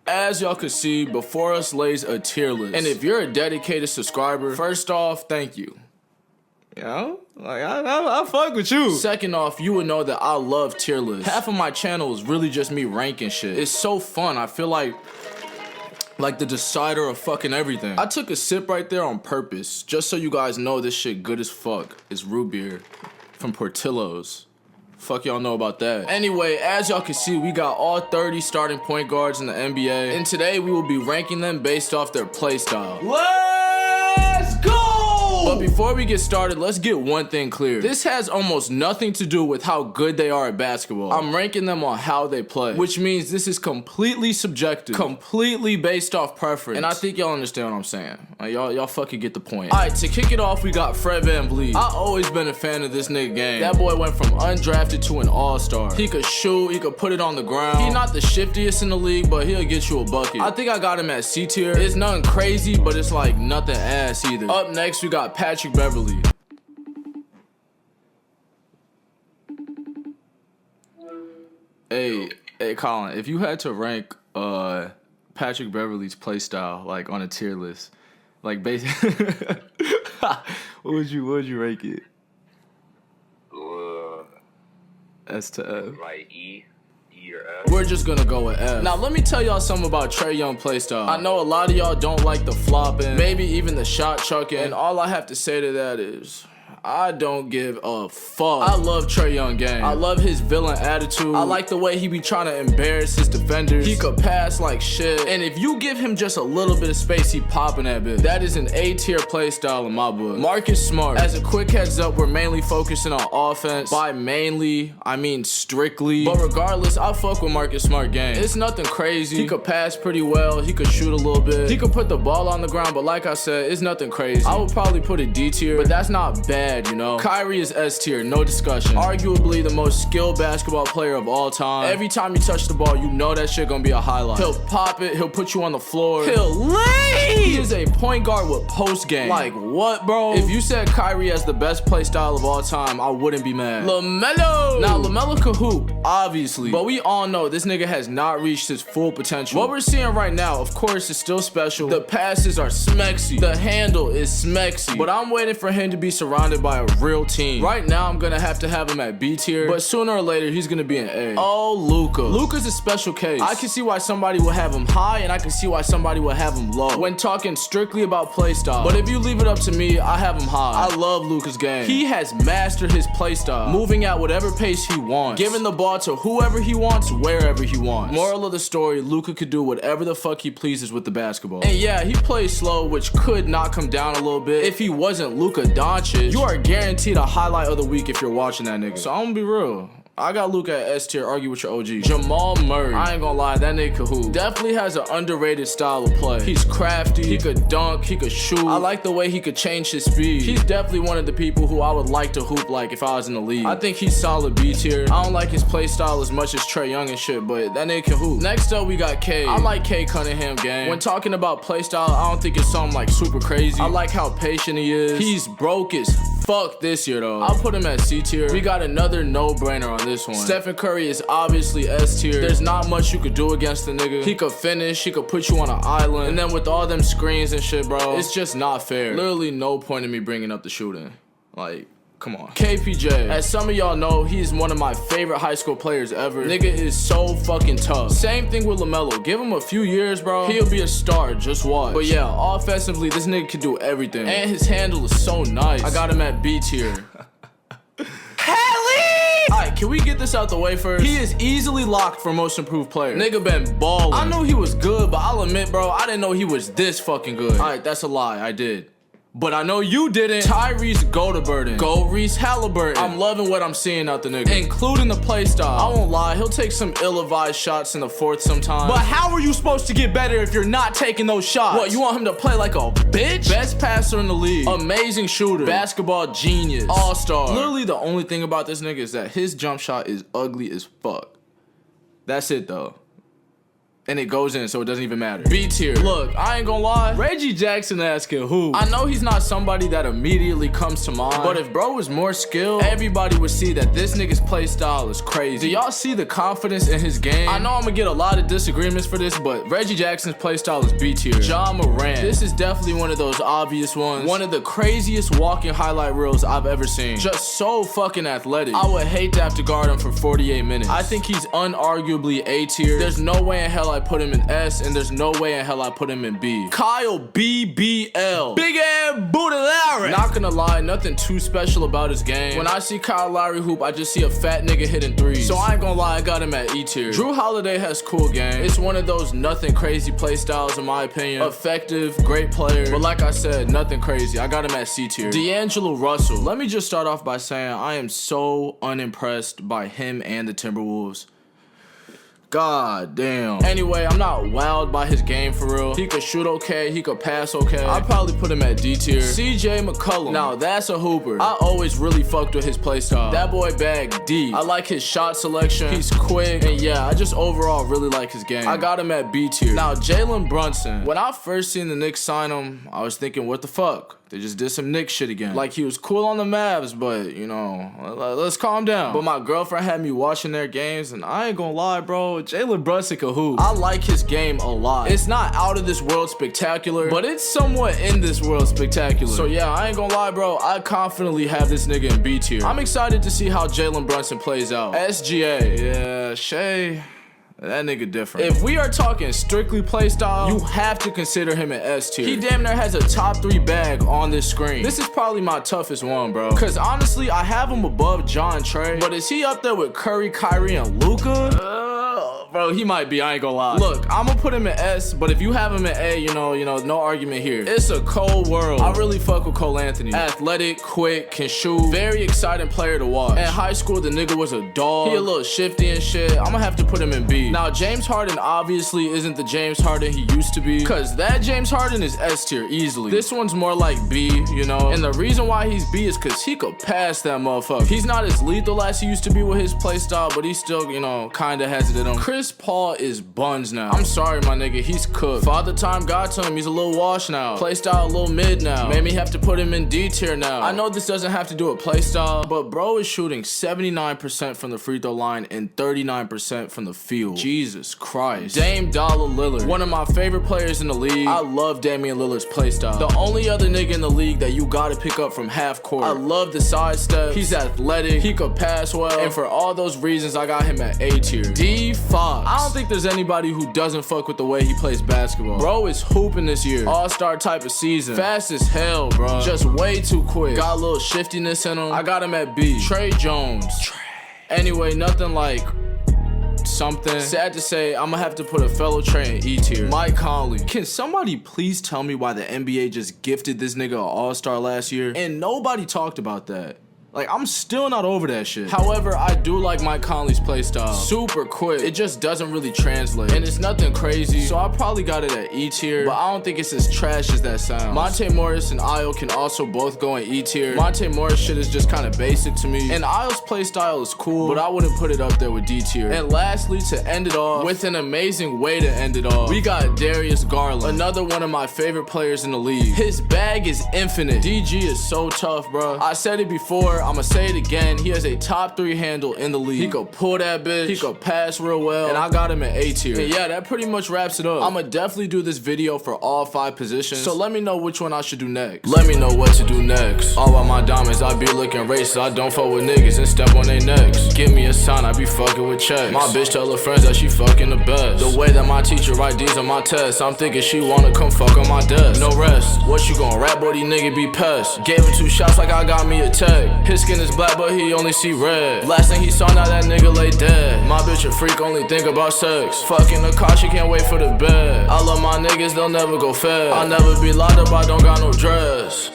As y'all can see, before us lays a tier list. And if you're a dedicated subscriber, first off, thank you. You know? Like, I fuck with you. Second off, you would know that I love tier lists. Half of my channel is really just me ranking shit. It's so fun. I feel like the decider of fucking everything. I took a sip right there on purpose, just so you guys know this shit good as fuck. It's root beer from Portillo's. Fuck y'all know about that. Anyway, as y'all can see, we got all 30 starting point guards in the NBA, and today we will be ranking them based off their play style. Let's go! But before we get started, let's get one thing clear. This has almost nothing to do with how good they are at basketball. I'm ranking them on how they play, which means this is completely subjective, completely based off preference. And I think y'all understand what I'm saying. Like, y'all fucking get the point. All right, to kick it off, we got Fred VanVleet. I always been a fan of this nigga game. That boy went from undrafted to an all-star. He could shoot, he could put it on the ground. He not the shiftiest in the league, but he'll get you a bucket. I think I got him at C tier. It's nothing crazy, but it's like nothing ass either. Up next, we got Patrick Beverley. Hey, Colin, if you had to rank Patrick Beverley's play style like on a tier list, like basically, what would you rank it? S to F. Like E or F. We're just gonna go with F. Now let me tell y'all something about Trey Young playstyle. I know a lot of y'all don't like the flopping, maybe even the shot chucking, and all I have to say to that is, I don't give a fuck. I love Trey Young game. I love his villain attitude. I like the way he be trying to embarrass his defenders. He could pass like shit. And if you give him just a little bit of space, he popping that bitch. That is an A tier play style in my book. Marcus Smart. As a quick heads up, we're mainly focusing on offense. By mainly, I mean strictly. But regardless, I fuck with Marcus Smart game. It's nothing crazy. He could pass pretty well. He could shoot a little bit. He could put the ball on the ground, but like I said, it's nothing crazy. I would probably put it D tier, but that's not bad. You know, Kyrie is S tier, no discussion. Arguably the most skilled basketball player of all time. Every time you touch the ball, you know that shit gonna be a highlight. He'll pop it, he'll put you on the floor. He'll lead! He is a point guard with post game. Like what, bro? If you said Kyrie has the best play style of all time, I wouldn't be mad. LaMelo! Now LaMelo could hoop, obviously, but we all know this nigga has not reached his full potential. What we're seeing right now, of course, is still special. The passes are smexy. The handle is smexy. But I'm waiting for him to be surrounded by a real team. Right now, I'm gonna have to have him at B tier, but sooner or later, he's gonna be an A. Oh, Luca. Luca's a special case. I can see why somebody would have him high, and I can see why somebody would have him low when talking strictly about play style. But if you leave it up to me, I have him high. I love Luca's game. He has mastered his play style, moving at whatever pace he wants, giving the ball to whoever he wants, wherever he wants. Moral of the story, Luca could do whatever the fuck he pleases with the basketball. And yeah, he plays slow, which could knock him down a little bit. If he wasn't Luca Doncic, you are guaranteed a highlight of the week if you're watching that nigga. So I'm gonna be real. I got Luca at S tier, argue with your OG. Jamal Murray. I ain't gonna lie, that nigga could hoop. Definitely has an underrated style of play. He's crafty, he could dunk, he could shoot. I like the way he could change his speed. He's definitely one of the people who I would like to hoop like if I was in the league. I think he's solid B tier. I don't like his play style as much as Trey Young and shit, but that nigga can hoop. Next up, we got K. I like K Cunningham game. When talking about play style, I don't think it's something like super crazy. I like how patient he is. He's broke as fuck this year though. I'll put him at C tier. We got another no-brainer on this one. Stephen Curry is obviously S tier. There's not much you could do against the nigga. He could finish, he could put you on an island, and then with all them screens and shit, bro, it's just not fair. Literally no point in me bringing up the shooting. Like, come on. KPJ. As some of y'all know, he's one of my favorite high school players ever. Nigga is so fucking tough. Same thing with LaMelo. Give him a few years, bro. He'll be a star. Just watch. But yeah, offensively, this nigga can do everything. And his handle is so nice. I got him at B tier. Alright, can we get this out the way first? He is easily locked for most improved player. Nigga been ballin'. I knew he was good, but I'll admit, bro, I didn't know he was this fucking good. Alright, that's a lie. I did. But I know you didn't. Tyrese Goldberg. Halliburton. I'm loving what I'm seeing out the nigga, including the play style. I won't lie, he'll take some ill-advised shots in the fourth sometimes. But how are you supposed to get better if you're not taking those shots? What, you want him to play like a bitch? Best passer in the league. Amazing shooter. Basketball genius. All-star. Literally the only thing about this nigga is that his jump shot is ugly as fuck. That's it though. and it goes in, so it doesn't even matter. B tier. Look, I ain't gonna lie, Reggie Jackson asking who. I know he's not somebody that immediately comes to mind, but if bro was more skilled, everybody would see that this nigga's play style is crazy. Do y'all see the confidence in his game? I know I'm gonna get a lot of disagreements for this, but Reggie Jackson's play style is B tier. Jamal Murray. This is definitely one of those obvious ones. One of the craziest walking highlight reels I've ever seen. Just so fucking athletic. I would hate to have to guard him for 48 minutes. I think he's unarguably A tier. There's no way in hell I put him in S, and there's no way in hell I put him in B. Kyle BBL. Big ass booty Lowry. Not gonna lie, nothing too special about his game. When I see Kyle Lowry hoop, I just see a fat nigga hitting threes. So I ain't gonna lie, I got him at E tier. Jrue Holiday has cool game. It's one of those nothing crazy play styles in my opinion. Effective, great player, but like I said, nothing crazy. I got him at C tier. D'Angelo Russell. Let me just start off by saying I am so unimpressed by him and the Timberwolves. God damn. Anyway, I'm not wowed by his game for real. He could shoot okay, he could pass okay. I'd probably put him at D tier. CJ McCollum. Now that's a hooper. I always really fucked with his playstyle. That boy bagged D. I like his shot selection. He's quick. And yeah, I just overall really like his game. I got him at B tier. Now Jalen Brunson. When I first seen the Knicks sign him, I was thinking, what the fuck? They just did some Knicks shit again. Like he was cool on the Mavs, but you know, let's calm down. But my girlfriend had me watching their games, and I ain't gonna lie, bro, Jalen Brunson can hoop. I like his game a lot. It's not out of this world spectacular, but it's somewhat in this world spectacular. So yeah, I ain't gonna lie, bro, I confidently have this nigga in B tier. I'm excited to see how Jalen Brunson plays out. SGA, yeah, Shay. That nigga different. If we are talking strictly playstyle, you have to consider him an S tier. He damn near has a top 3 bag on this screen. This is probably my toughest one, bro. Cause honestly, I have him above John Trey, but is he up there with Curry, Kyrie, and Luca? Bro, he might be, I ain't gonna lie. Look, I'm gonna put him in S, but if you have him in A, you know, no argument here. It's a cold world. I really fuck with Cole Anthony. Athletic, quick, can shoot, very exciting player to watch. In high school, the nigga was a dog. He a little shifty and shit. I'm gonna have to put him in B. Now, James Harden obviously isn't the James Harden he used to be, cause that James Harden is S tier easily. This one's more like B, you know? And the reason why he's B is cause he could pass that motherfucker. He's not as lethal as he used to be with his play style, but he still, you know, kinda has it in him. Chris Paul is buns now. I'm sorry, my nigga, he's cooked. Father time got to him, he's a little washed now. Playstyle a little mid now. Made me have to put him in D tier now. I know this doesn't have to do with playstyle, but bro is shooting 79% from the free throw line and 39% from the field. Jesus Christ. Dame Lillard, one of my favorite players in the league. I love Damian Lillard's playstyle. The only other nigga in the league that you gotta pick up from half court. I love the side steps. He's athletic, he could pass well, and for all those reasons, I got him at A tier. D Fox. I don't think there's anybody who doesn't fuck with the way he plays basketball. Bro is hooping this year. All-star type of season. Fast as hell, bro. Just way too quick. Got a little shiftiness in him. I got him at B. Trey Jones. Anyway, nothing like something. Sad to say, I'm gonna have to put a fellow Trey in E tier. Mike Conley. Can somebody please tell me why the NBA just gifted this nigga an all-star last year? And nobody talked about that. Like, I'm still not over that shit. However, I do like Mike Conley's playstyle. Super quick. It just doesn't really translate. And it's nothing crazy, so I probably got it at E tier, but I don't think it's as trash as that sounds. Monte Morris and Ayo can also both go in E tier. Monte Morris shit is just kind of basic to me. And Ayo's playstyle is cool, but I wouldn't put it up there with D tier. And lastly, to end it off, with an amazing way to end it off, we got Darius Garland, another one of my favorite players in the league. His bag is infinite. DG is so tough, bro. I said it before, I'ma say it again. He has a top 3 handle in the league. He could pull that bitch. He could pass real well. And I got him at A tier. And yeah, that pretty much wraps it up. I'ma definitely do this video for all 5 positions. So let me know which one I should do next. Let me know what to do next. All about my diamonds, I be looking racist. I don't fuck with niggas and step on they necks. Give me a sign, I be fucking with checks. My bitch tell her friends that she fucking the best. The way that my teacher write D's on my test, I'm thinking she wanna come fuck on my desk. No rest. What you gon' rap, buddy? Nigga be pest. Gave him 2 shots like I got me a tag. His skin is black, but he only see red. Last thing he saw, now that nigga lay dead. My bitch a freak, only think about sex. Fucking the car, she can't wait for the bed. I love my niggas, they'll never go fed. I'll never be locked up, I don't got no dress.